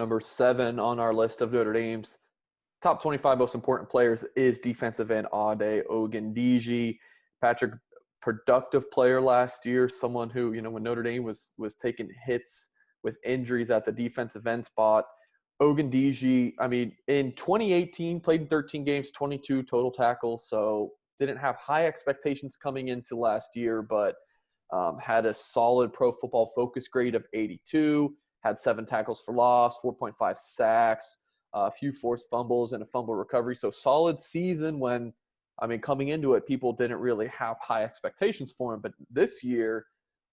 Number 7 on our list of Notre Dame's top 25 most important players is defensive end Ade Ogundeji. Patrick, productive player last year, someone who, when Notre Dame was taking hits with injuries at the defensive end spot. Ogundeji, in 2018, played in 13 games, 22 total tackles, so didn't have high expectations coming into last year, but had a solid Pro Football Focus grade of 82, had 7 tackles for loss, 4.5 sacks, a few forced fumbles, and a fumble recovery. So solid season when, coming into it, people didn't really have high expectations for him. But this year,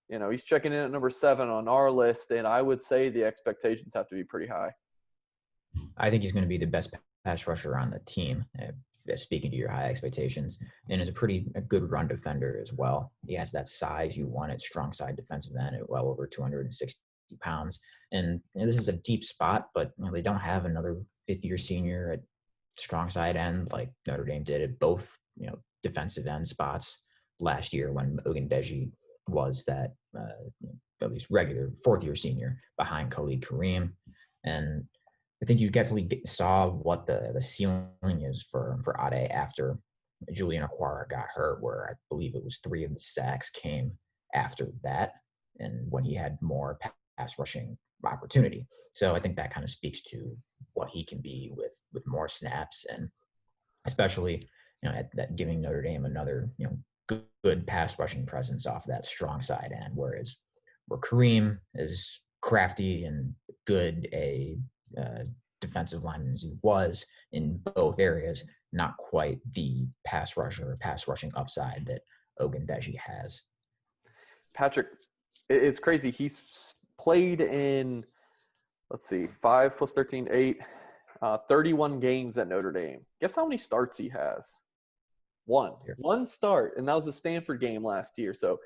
he's checking in at number 7 on our list, and I would say the expectations have to be pretty high. I think he's going to be the best pass rusher on the team, speaking to your high expectations, and is a good run defender as well. He has that size you want at strong side defensive end at well over 260 pounds. And this is a deep spot, but they don't have another fifth-year senior at strong side end like Notre Dame did at both defensive end spots last year when Ogundeji was that at least regular fourth-year senior behind Khalid Kareem. And I think you definitely saw what the ceiling is for Ade after Julian Okwara got hurt, where I believe it was 3 of the sacks came after that, and when he had more pass rushing opportunity. So I think that kind of speaks to what he can be with more snaps, and especially at that giving Notre Dame another good pass rushing presence off that strong side end, where Kareem is crafty and good defensive lineman as he was in both areas, not quite the pass rusher or pass rushing upside that Ogundeji has. Patrick, it's crazy. He's played in, 5 plus 13, 8, 31 games at Notre Dame. Guess how many starts he has? One start, and that was the Stanford game last year. So,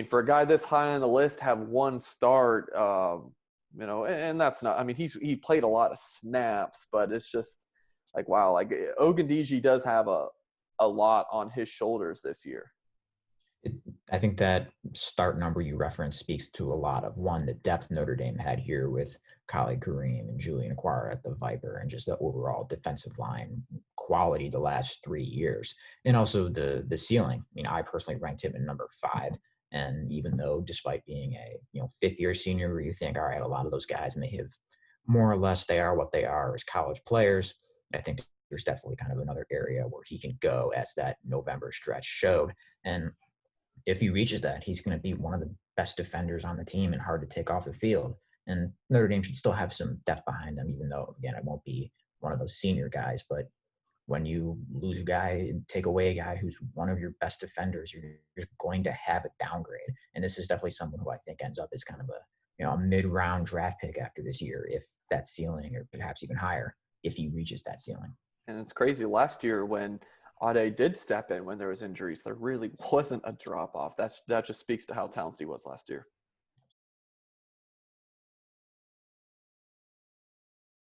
for a guy this high on the list, have one start, and that's not. He played a lot of snaps, but it's just like, wow, like Ogundeji does have a lot on his shoulders this year. I think that start number you referenced speaks to a lot of, one, the depth Notre Dame had here with Khalid Kareem and Julian Okwara at the Viper, and just the overall defensive line quality the last 3 years, and also the ceiling. I personally ranked him in number 5. And even though, despite being a fifth-year senior, where you think, all right, a lot of those guys may have more or less they are what they are as college players, I think there's definitely kind of another area where he can go, as that November stretch showed. And if he reaches that, he's going to be one of the best defenders on the team and hard to take off the field. And Notre Dame should still have some depth behind them, even though, again, it won't be one of those senior guys. But when you lose a guy and take away a guy who's one of your best defenders, you're going to have a downgrade. And this is definitely someone who I think ends up as kind of a mid-round draft pick after this year, if that ceiling, or perhaps even higher, if he reaches that ceiling. And it's crazy. Last year when Ade did step in when there was injuries, there really wasn't a drop-off. That just speaks to how talented he was last year.